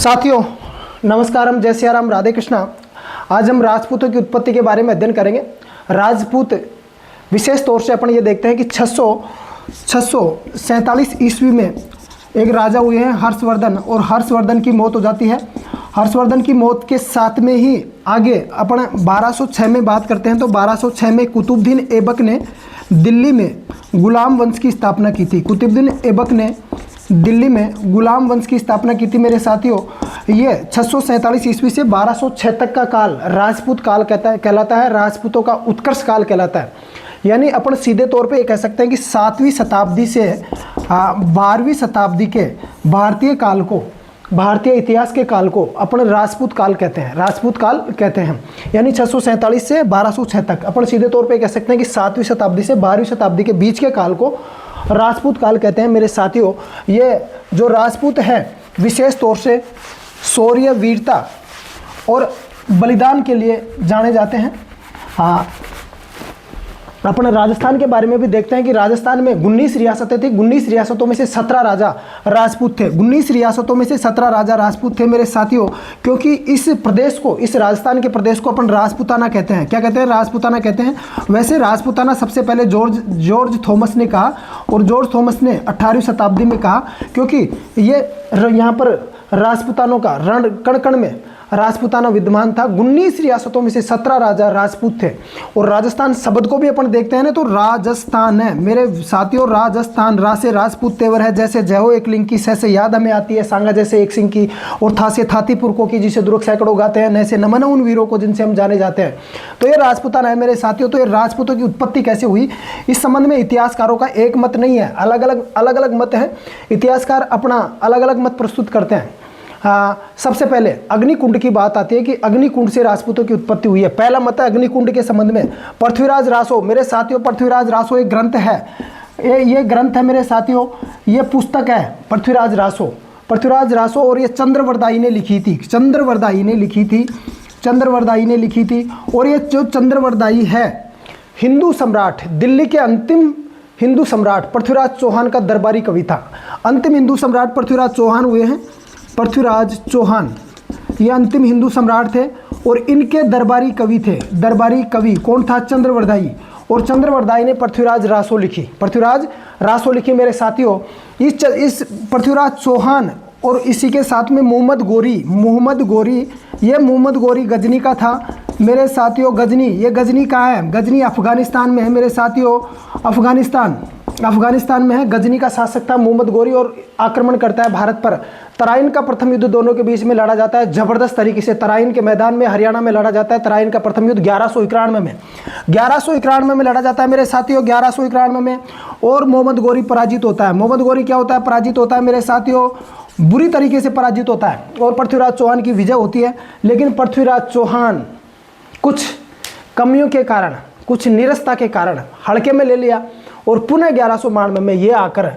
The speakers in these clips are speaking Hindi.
साथियों नमस्कार, हम जय सिया राम, राधे कृष्णा। आज हम राजपूतों की उत्पत्ति के बारे में अध्ययन करेंगे। राजपूत विशेष तौर से अपन ये देखते हैं कि 647 ईस्वी में एक राजा हुए हैं हर्षवर्धन, और हर्षवर्धन की मौत हो जाती है। हर्षवर्धन की मौत के साथ में ही आगे अपन 1206 में बात करते हैं। तो 1206 में कुतुबुद्दीन ऐबक ने दिल्ली में गुलाम वंश की स्थापना की थी। कुतुबुद्दीन ऐबक ने दिल्ली में गुलाम वंश की स्थापना की थी। मेरे साथियों, ये 647 ईस्वी से 1206 तक का काल राजपूत काल कहलाता है। राजपूतों का उत्कर्ष काल कहलाता है। यानी अपन सीधे तौर पे ये कह सकते हैं कि 7वीं शताब्दी से 12वीं शताब्दी के भारतीय काल को, भारतीय इतिहास के काल को अपन राजपूत काल कहते हैं। राजपूत काल कहते हैं। यानी 647 से 1206 तक अपन सीधे तौर पे कह सकते हैं कि 7वीं शताब्दी से 12वीं शताब्दी के बीच के काल को राजपूत काल कहते हैं। मेरे साथियों, ये जो राजपूत हैं विशेष तौर से शौर्य, वीरता और बलिदान के लिए जाने जाते हैं। अपन राजस्थान के बारे में भी देखते हैं कि राजस्थान में 19 रियासतें थी। 19 रियासतों में से 17 राजा राजपूत थे। 19 रियासतों में से 17 राजा राजपूत थे मेरे साथियों, क्योंकि इस प्रदेश को, इस राजस्थान के प्रदेश को अपन राजपूताना कहते हैं। क्या कहते हैं? राजपूताना कहते हैं। वैसे राजपूताना सबसे पहले जॉर्ज थॉमस ने कहा, और जॉर्ज थॉमस ने 18वीं शताब्दी में कहा, क्योंकि ये यहाँ पर राजपूतानों का रण कण कण में राजपूताना विद्यमान था। 19 रियासतों में से 17 राजा राजपूत थे। और राजस्थान शब्द को भी अपन देखते हैं ना, तो राजस्थान है मेरे साथियों। राजस्थान, रा से राजपूत तेवर है। जैसे जय हो एक लिंग की, सह से याद हमें आती है, सांगा जैसे एक सिंह की, और था से थाती पुरखों की, जिसे दुर्ग सैकड़ों गाते हैं, नए से नमन उन वीरों को जिनसे हम जाने जाते हैं। तो ये राजपूताना है मेरे साथियों। तो ये राजपूतों की उत्पत्ति कैसे हुई, इस संबंध में इतिहासकारों का एक मत नहीं है, अलग अलग मत है। इतिहासकार अपना अलग अलग मत प्रस्तुत करते हैं। सबसे पहले अग्निकुंड की बात आती है कि अग्निकुंड से राजपूतों की उत्पत्ति हुई है। पहला मत है अग्निकुंड के संबंध में पृथ्वीराज रासो। मेरे साथियों, पृथ्वीराज रासो एक ग्रंथ है। ये ग्रंथ है मेरे साथियों, ये पुस्तक है पृथ्वीराज रासो। पृथ्वीराज रासो, और ये चंद्रवरदायी ने लिखी थी। चंद्रवरदायी ने लिखी थी। और ये जो चंद्रवरदायी है, हिंदू सम्राट, दिल्ली के अंतिम हिंदू सम्राट पृथ्वीराज चौहान का दरबारी कवि था। अंतिम हिंदू सम्राट पृथ्वीराज चौहान हुए हैं। पृथ्वीराज चौहान ये अंतिम हिंदू सम्राट थे, और इनके दरबारी कवि थे। दरबारी कवि कौन था? चंद्रवरदायी। और चंद्रवरदायी ने पृथ्वीराज रासो लिखी। मेरे साथियों, इस पृथ्वीराज चौहान और इसी के साथ में मोहम्मद गोरी गजनी का था मेरे साथियों। ये गजनी कहाँ है? गजनी अफगानिस्तान में है मेरे साथियों। अफगानिस्तान में है। गजनी का शासक था मोहम्मद गोरी, और आक्रमण करता है भारत पर। तराइन का प्रथम युद्ध दोनों के बीच में लड़ा जाता है जबरदस्त तरीके से। तराइन के मैदान में हरियाणा में लड़ा जाता है तराइन का प्रथम युद्ध 1191 में लड़ा जाता है मेरे साथियों। 1191 में, और मोहम्मद गोरी पराजित होता है। मोहम्मद गोरी क्या होता है? पराजित होता है मेरे साथियों, बुरी तरीके से पराजित होता है, और पृथ्वीराज चौहान की विजय होती है। लेकिन पृथ्वीराज चौहान कुछ कमियों के कारण, कुछ निरस्ता के कारण हड़के में ले लिया, और पुनः 1192 में ये आकर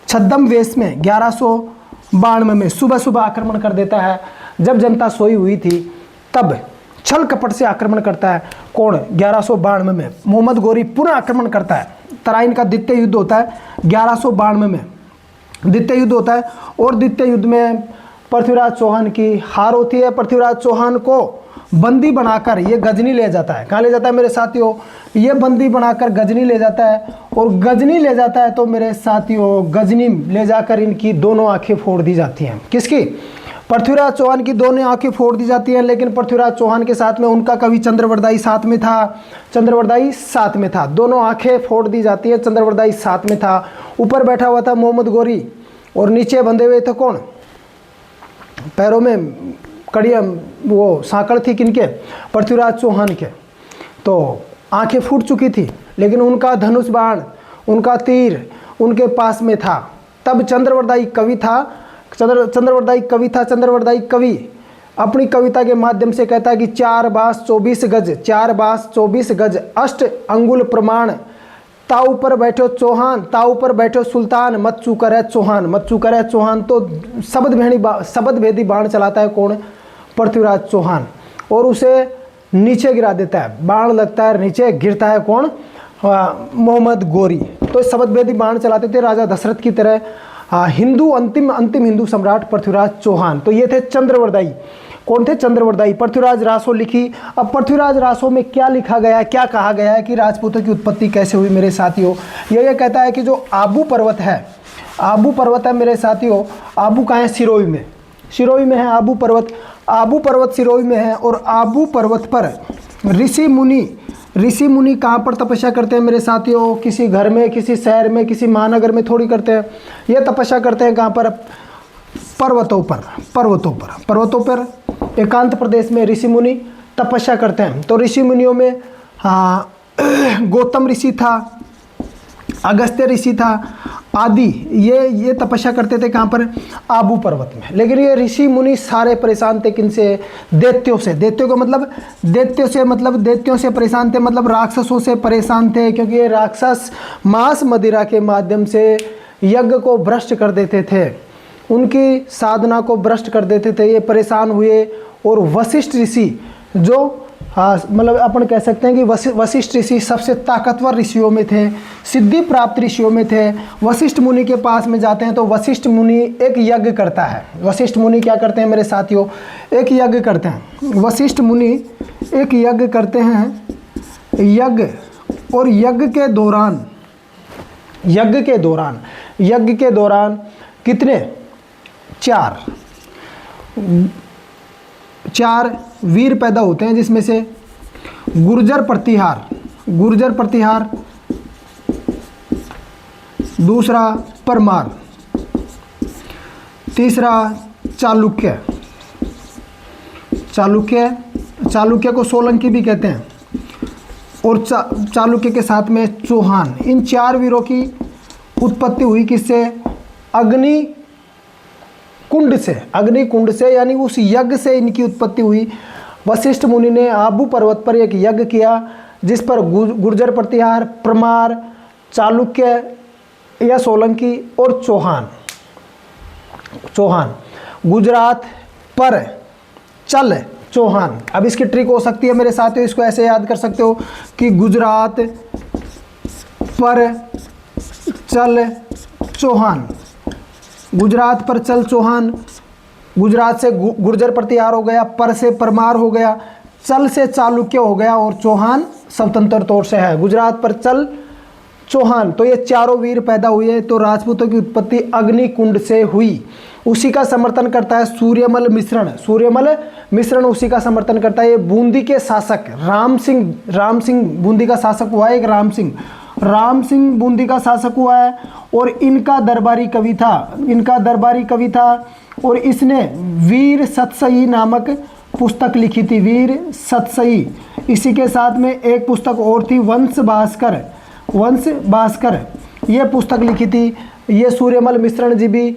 छद्म वेश में 1192 में सुबह आक्रमण कर देता है। जब जनता सोई हुई थी तब छल कपट से आक्रमण करता है। कौन? 1192 में मोहम्मद गोरी पुनः आक्रमण करता है। तराइन का द्वितीय युद्ध होता है 1192 में, द्वितीय युद्ध होता है, और द्वितीय युद्ध में पृथ्वीराज चौहान की हार होती है। पृथ्वीराज चौहान को बंदी बनाकर ये गजनी ले जाता है। कहाँ ले जाता है मेरे साथियों? ये बंदी बनाकर गजनी ले जाता है, और गजनी ले जाता है तो मेरे साथियों, गजनी ले जाकर इनकी दोनों आंखें फोड़ दी जाती हैं। किसकी? पृथ्वीराज चौहान की दोनों आंखें फोड़ दी जाती हैं। लेकिन पृथ्वीराज चौहान के साथ में उनका कवि चंद्रवरदायी साथ में था। दोनों आंखें फोड़ दी जाती है। चंद्रवरदायी साथ में था। ऊपर बैठा हुआ था मोहम्मद गोरी, और नीचे बंधे हुए थे कौन? पैरों में कड़ियाँ, वो सांकड़ थी किनके? पृथ्वीराज चौहान के। तो आंखें फूट चुकी थी, लेकिन उनका धनुष बाण, उनका तीर उनके पास में था। तब चंद्रवरदायी कवि अपनी कविता के माध्यम से कहता है कि 4 बास 24 गज 8 अंगुल प्रमाण, ताऊ पर बैठो सुल्तान, मत चूकर है चौहान। तो शब्द भेदी बाण चलाता है कौन? पृथ्वीराज चौहान, और उसे नीचे गिरा देता है। बाण लगता है, नीचे गिरता है कौन? मोहम्मद गोरी। तो शब्द भेदी बाण चलाते थे राजा दशरथ की तरह। हिंदू अंतिम हिंदू सम्राट पृथ्वीराज चौहान। तो ये थे चंद्रवरदाई। कौन थे? चंद्रवरदाई। पृथ्वीराज रासो लिखी। अब पृथ्वीराज रासो में क्या लिखा गया है, क्या कहा गया है कि राजपूतों की उत्पत्ति कैसे हुई मेरे साथियों? ये कहता है कि जो आबू पर्वत है, आबू पर्वत है मेरे साथियों, आबू कहाँ है? सिरोही में, सिरोही में है आबू पर्वत। आबू पर्वत सिरोही में है और आबू पर्वत पर ऋषि मुनि कहाँ पर तपस्या करते हैं मेरे साथियों? किसी घर में, किसी शहर में, किसी महानगर में थोड़ी करते हैं। ये तपस्या करते हैं कहाँ पर? पर्वतों पर एकांत प्रदेश में ऋषि मुनि तपस्या करते हैं। तो ऋषि मुनियों में गौतम ऋषि था, अगस्त्य ऋषि था आदि। ये तपस्या करते थे कहाँ पर? आबू पर्वत में। लेकिन ये ऋषि मुनि सारे परेशान थे किनसे? दैत्यों से। दैत्यों का मतलब दैत्यों से परेशान थे, मतलब राक्षसों से परेशान थे, क्योंकि ये राक्षस मांस मदिरा के माध्यम से यज्ञ को भ्रष्ट कर देते थे, उनकी साधना को भ्रष्ट कर देते थे। ये परेशान हुए और वशिष्ठ ऋषि जो मतलब अपन कह सकते हैं कि वशिष्ठ ऋषि सबसे ताकतवर ऋषियों में थे, सिद्धि प्राप्त ऋषियों में थे। वशिष्ठ मुनि के पास में जाते हैं तो वशिष्ठ मुनि एक यज्ञ करता है। वशिष्ठ मुनि क्या करते हैं मेरे साथियों? एक यज्ञ करते हैं। वशिष्ठ मुनि एक यज्ञ करते हैं, यज्ञ, और यज्ञ के दौरान कितने? चार वीर पैदा होते हैं, जिसमें से गुर्जर प्रतिहार, दूसरा परमार, तीसरा चालुक्य को सोलंकी भी कहते हैं, और चालुक्य के साथ में चौहान। इन 4 वीरों की उत्पत्ति हुई किससे? अग्निकुंड से, यानी उस यज्ञ से इनकी उत्पत्ति हुई। वशिष्ठ मुनि ने आबू पर्वत पर एक यज्ञ किया जिस पर गुर्जर प्रतिहार, परमार, चालुक्य या सोलंकी और चौहान गुजरात पर चल चौहान। अब इसकी ट्रिक हो सकती है मेरे साथियों, इसको ऐसे याद कर सकते हो कि गुजरात पर चल चौहान, गुजरात पर चल चौहान। गुजरात से गुर्जर प्रतिहार हो गया, पर से परमार हो गया, चल से चालुक्य हो गया और चौहान स्वतंत्र तौर से है। गुजरात पर चल चौहान। तो ये चारों वीर पैदा हुए। तो राजपूतों की उत्पत्ति अग्निकुंड से हुई। उसी का समर्थन करता है सूर्यमल मिश्रण उसी का समर्थन करता है। ये बूंदी के शासक राम सिंह बूंदी का शासक हुआ है। एक राम सिंह बूंदी का शासक हुआ है और इनका दरबारी कवि था और इसने वीर सतसई नामक पुस्तक लिखी थी, वीर सतसई। इसी के साथ में एक पुस्तक और थी, वंश भास्कर। ये पुस्तक लिखी थी। ये सूर्यमल मिश्रण जी भी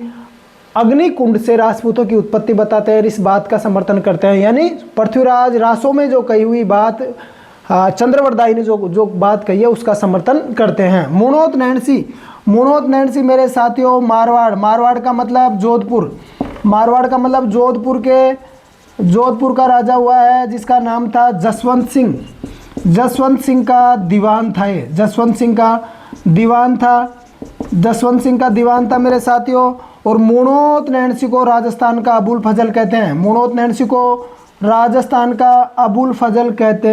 अग्निकुंड से राजपूतों की उत्पत्ति बताते हैं, इस बात का समर्थन करते हैं। यानी पृथ्वीराज रासो में जो कही हुई बात, चंद्रवरदाई ने जो बात कही है उसका समर्थन करते हैं। मुणोत नैणसी मेरे साथियों मारवाड़ का मतलब जोधपुर का राजा हुआ है जिसका नाम था जसवंत सिंह का दीवान था। ये जसवंत सिंह का दीवान था मेरे साथियों। और मुणोत नैणसी को राजस्थान का अबुल फजल कहते हैं। मुणोत नैणसी को राजस्थान का अबुल फजल कहते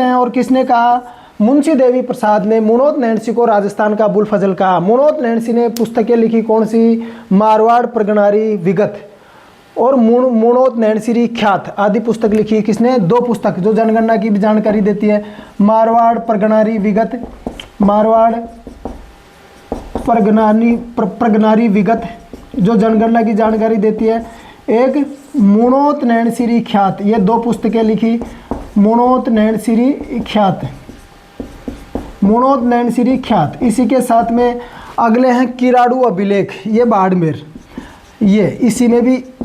हैं। और किसने कहा? मुंशी देवी प्रसाद ने मुणोत नैणसी को राजस्थान का अबुल फजल कहा। मुणोत नैणसी ने पुस्तकें लिखी कौन सी? मारवाड़ प्रगनारी विगत और मुणोत नैणसी ख्यात आदि पुस्तक लिखी। किसने? 2 पुस्तक जो जनगणना की भी जानकारी देती है। मारवाड़ प्रगनारी विगत जो जनगणना की जानकारी देती है। एक मुणोत नैणसी ख्यात, ये 2 पुस्तकें लिखी। मुणोत नैणसी ख्यात। इसी के साथ में अगले हैं किराड़ू अभिलेख, ये बाड़मेर। ये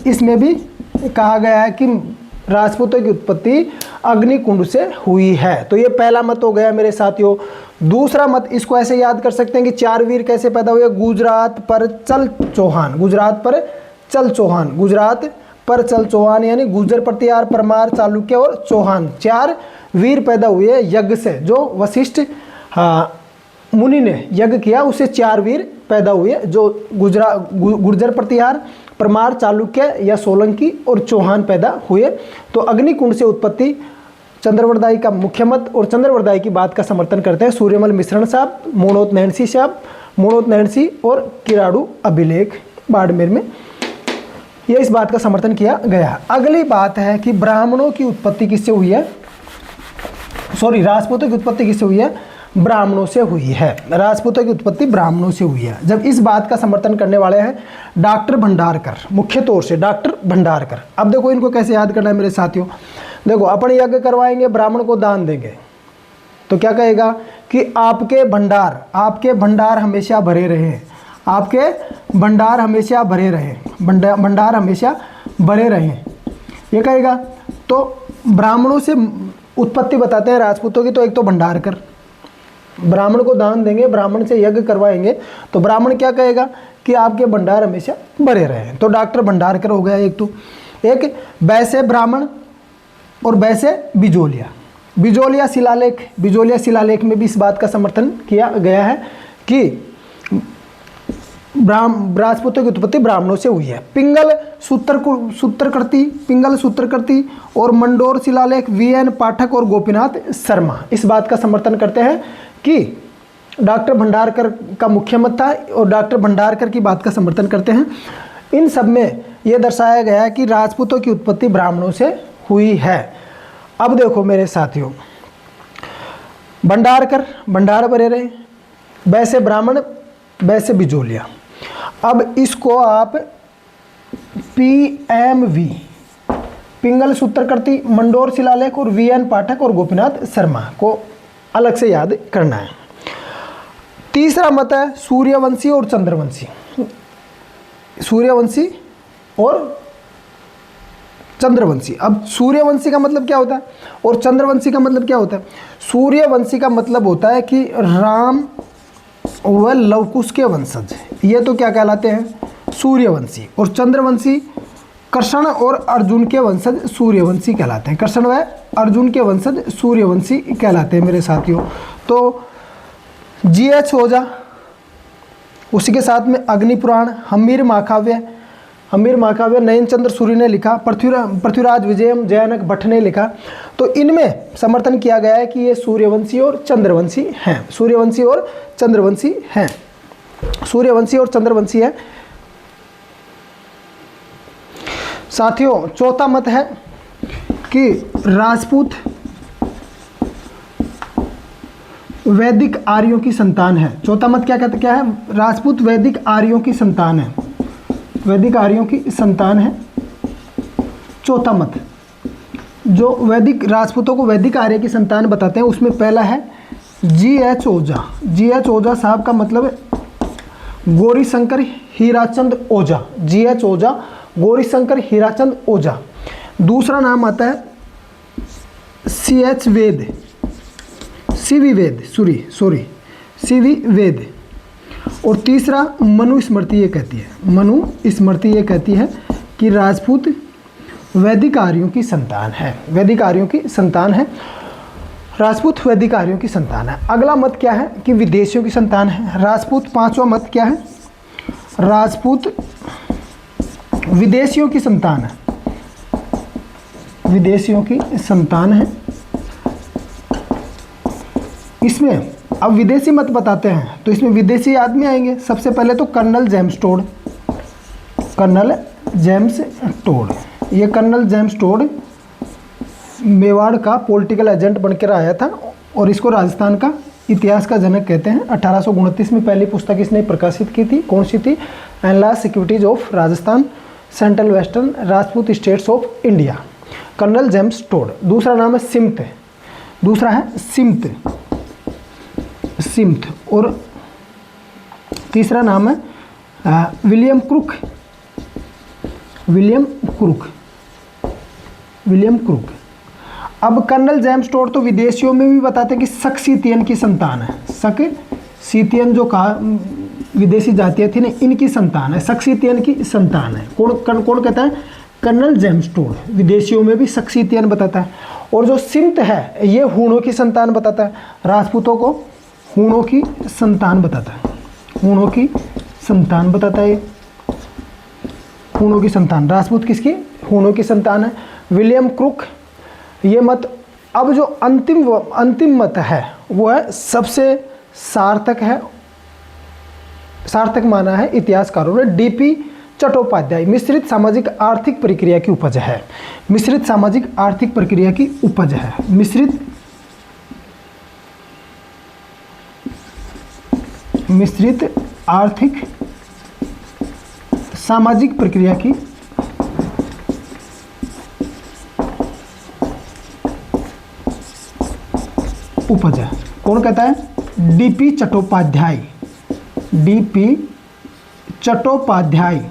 इसमें भी कहा गया है कि राजपूतों की उत्पत्ति अग्निकुंड से हुई है। तो ये पहला मत हो गया मेरे साथियों। दूसरा मत, इसको ऐसे याद कर सकते हैं कि 4 वीर कैसे पैदा हुए? गुजरात पर चल चौहान, यानी गुर्जर प्रतिहार, परमार, चालुक्य और चौहान। 4 वीर पैदा हुए यज्ञ से, जो वशिष्ठ मुनि ने यज्ञ किया, उससे 4 वीर पैदा हुए जो गुर्जर प्रतिहार, परमार, चालुक्य या सोलंकी और चौहान पैदा हुए। तो अग्निकुंड से उत्पत्ति चंद्रवरदाई का मुख्य मत और चंद्रवरदाई की बात का समर्थन करते हैं सूर्यमल मिश्रण साहब, मोणोत नैन्सी साहब, मोणोत नैन्सी और किराड़ू अभिलेख बाड़मेर में, यह इस बात का समर्थन किया गया। अगली बात है कि ब्राह्मणों की उत्पत्ति किससे हुई है, सॉरी राजपूतों की उत्पत्ति किससे हुई है, ब्राह्मणों से हुई है। राजपूतों की उत्पत्ति ब्राह्मणों से हुई है। जब इस बात का समर्थन करने वाले हैं डॉक्टर भंडारकर, मुख्य तौर से डॉक्टर भंडारकर। अब देखो इनको कैसे याद करना है मेरे साथियों, देखो अपन यज्ञ करवाएंगे, ब्राह्मण को दान देंगे, तो क्या कहेगा कि आपके भंडार हमेशा भरे रहे, आपके भंडार हमेशा भरे रहे, भंडार हमेशा भरे रहे, ये कहेगा। तो ब्राह्मणों से उत्पत्ति बताते हैं राजपूतों की, तो एक तो भंडारकर, ब्राह्मण को दान देंगे, ब्राह्मण से यज्ञ करवाएंगे, तो ब्राह्मण क्या कहेगा कि आपके भंडार हमेशा भरे रहे, तो डॉक्टर भंडारकर हो गया एक। तो एक वैसे ब्राह्मण और वैसे बिजोलिया, बिजोलिया शिलालेख में भी इस बात का समर्थन किया गया है कि राजपूतों की उत्पत्ति ब्राह्मणों से हुई है। पिंगल सूत्रकृति और मंडोर शिलालेख VN पाठक और गोपीनाथ शर्मा इस बात का समर्थन करते हैं कि डॉक्टर भंडारकर का मुख्य मत था और डॉक्टर भंडारकर की बात का समर्थन करते हैं। इन सब में यह दर्शाया गया है कि राजपूतों की उत्पत्ति ब्राह्मणों से हुई है। अब देखो मेरे साथियों, भंडार भरे रहे, वैसे ब्राह्मण वैसे बिजोलिया। अब इसको आप PMV पिंगल सूत्रकृति, मंडोर शिलालेख और VN पाठक और गोपीनाथ शर्मा को अलग से याद करना है। तीसरा मत है सूर्यवंशी और चंद्रवंशी, सूर्यवंशी और चंद्रवंशी। अब सूर्यवंशी का मतलब क्या होता है और चंद्रवंशी का मतलब क्या होता है? सूर्यवंशी का मतलब होता है कि राम व लवकुश के वंशज, ये तो क्या कहलाते हैं? सूर्यवंशी। और चंद्रवंशी कृष्ण और अर्जुन के वंशज सूर्यवंशी कहलाते हैं। कृष्ण व अर्जुन के वंशज सूर्यवंशी कहलाते हैं मेरे साथियों। तो GH ओझा, उसी के साथ में अग्निपुराण, हमीर महाकाव्य नयनचंद्र सूरी ने लिखा, पृथ्वीराज विजयम जयनक भट्ट ने लिखा। तो इनमें समर्थन किया गया है कि ये सूर्यवंशी और चंद्रवंशी हैं, सूर्यवंशी और चंद्रवंशी हैं, सूर्यवंशी और चंद्रवंशी हैं। साथियों चौथा मत है कि राजपूत वैदिक आर्यों की संतान है। चौथा मत क्या कहते, क्या है? राजपूत वैदिक आर्यों की संतान है, वैदिक आर्यों की संतान है। चौथा मत जो वैदिक राजपूतों को वैदिक आर्य की संतान बताते हैं उसमें पहला है GH ओझा। GH ओझा साहब का मतलब है गौरीशंकर हीराचंद ओझा। GH ओझा गौरीशंकर हीराचंद ओझा। दूसरा नाम आता है CH वेद, CV वेद, CV वेद। और तीसरा मनु स्मृति ये कहती है, मनु स्मृति ये कहती है कि राजपूत वैदिक आर्यों की संतान है, वैदिक आर्यों की संतान है, राजपूत वैदिक आर्यों की संतान है। अगला मत क्या है कि विदेशियों की संतान है राजपूत। पांचवा मत क्या है? राजपूत विदेशियों की संतान है, विदेशियों की संतान है। इसमें अब विदेशी मत बताते हैं तो इसमें विदेशी आदमी आएंगे। सबसे पहले तो colonel James Tod, colonel James Tod. ये कर्नल जेम्स टोड मेवाड़ का पॉलिटिकल एजेंट बनकर आया था और इसको राजस्थान का इतिहास का जनक कहते हैं। 1829 में पहली पुस्तक इसने प्रकाशित की थी। कौन सी थी? Enlarge securities of Rajasthan, central western Rajput states of India. Colonel James Tod. दूसरा नाम है सिम्थ, दूसरा है सिम्थ, सिम्थ। और तीसरा नाम है William Crooke, William Crooke, William Crooke. अब कर्नल जेम्स टोड तो विदेशियों में भी बताते हैं कि सक्सीतियन की संतान है। सक्सीतियन जो कहा विदेशी जातियाँ थी ना, इनकी संतान है, सक्सीतियन की संतान है। कौन कहता है? Colonel James Tod. विदेशियों में भी सक्सीतियन बताता है। और जो सिम्थ है ये हूणों की संतान बताता है, राजपूतों को हूणों की संतान बताता है, हूणों की संतान बताता है। हूणों की संतान, राजपूत किसकी? हूणों की संतान है। विलियम क्रुक, ये मत, अब जो अंतिम मत है वो है सबसे सार्थक है, सार्थक माना है इतिहासकारों ने, डीपी चट्टोपाध्याय। मिश्रित सामाजिक आर्थिक प्रक्रिया की उपज है, मिश्रित सामाजिक आर्थिक प्रक्रिया की उपज है, मिश्रित आर्थिक सामाजिक प्रक्रिया की उपज है। कौन कहता है? DP Chattopadhyay, DP Chattopadhyay,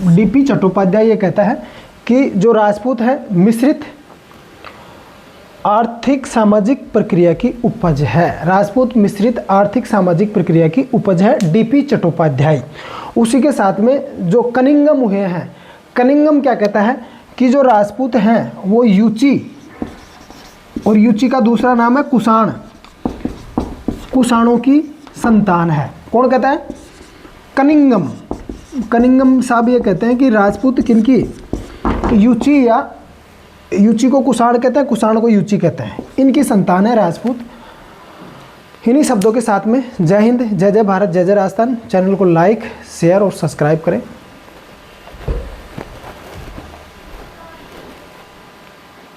DP Chattopadhyay ये कहता है कि जो राजपूत है मिश्रित आर्थिक सामाजिक प्रक्रिया की उपज है, राजपूत मिश्रित आर्थिक सामाजिक प्रक्रिया की उपज है, डीपी चट्टोपाध्याय। उसी के साथ में जो कनिंघम हुए हैं, कनिंघम क्या कहता है कि जो राजपूत हैं वो यूची, और यूची का दूसरा नाम है कुषाण, कुषाणों की संतान है। कौन कहता है? कनिंघम। कनिंघम साहब ये कहते हैं कि राजपूत किनकी? यूची, या यूची को कुषाण कहते हैं, कुषाण को यूची कहते हैं, इनकी संतान है राजपूत। इन्हीं शब्दों के साथ में जय हिंद, जय जय भारत, जय जय राजस्थान। चैनल को लाइक, शेयर और सब्सक्राइब करें।